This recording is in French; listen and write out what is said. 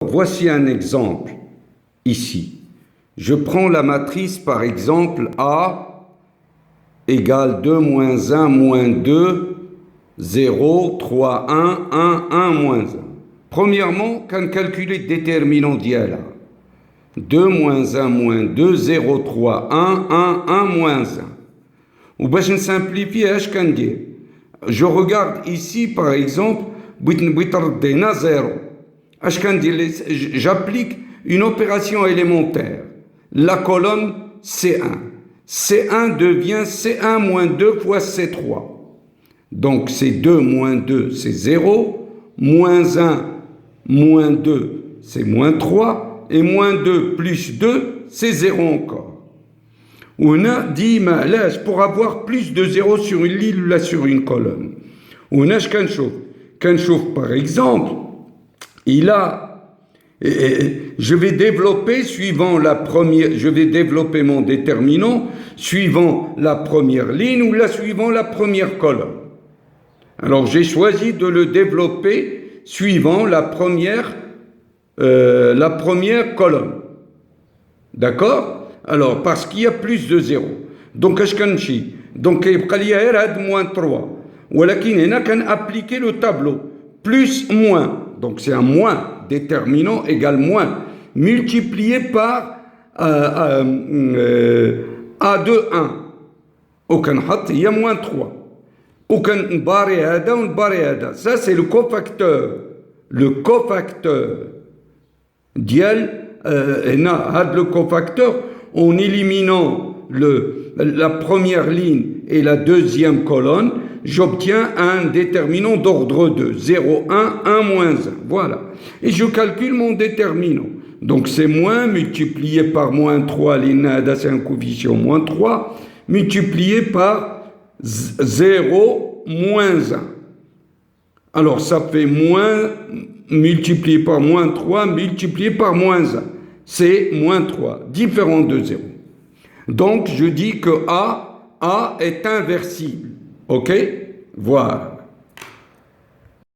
Voici un exemple ici. Je prends la matrice par exemple A égale 2 moins 1 moins 2, 0, 3, 1, 1, 1 moins 1. Premièrement, quand calculer le déterminant d'IA, 2 moins 1 moins 2, 0, 3, 1, 1, 1 moins 1. Ou bien je simplifie, je regarde ici par exemple, 0. J'applique une opération élémentaire. La colonne C1. C1 devient C1 moins 2 fois C3. Donc C2 moins 2, c'est 0. Moins 1 moins 2, c'est moins 3. Et moins 2 plus 2, c'est 0 encore. On a dit, pour avoir plus de 0 sur une ligne ou là sur une colonne. On a qu'un chauffe par exemple, il a, je vais développer suivant la première, je vais développer mon déterminant suivant la première ligne ou là suivant la première colonne. Alors j'ai choisi de le développer suivant la première colonne. D'accord? Alors, parce qu'il y a plus de 0. Donc, donc il y a moins 3. Ou alors, il a appliquer le tableau. Plus, moins. Donc, c'est un moins. Déterminant égale moins. Multiplié par A2, 1. Il y a moins 3. Ça, c'est le cofacteur. Le cofacteur. Le cofacteur, en éliminant la première ligne et la deuxième colonne, j'obtiens un déterminant d'ordre 2, 0, 1, 1, moins 1. Voilà. Et je calcule mon déterminant. Donc c'est moins multiplié par moins 3, l'INADA c'est un coefficient moins 3, multiplié par 0, moins 1. Alors ça fait moins multiplié par moins 3, multiplié par moins 1. C'est moins 3, différent de 0. Donc, je dis que A est inversible. OK? Voilà.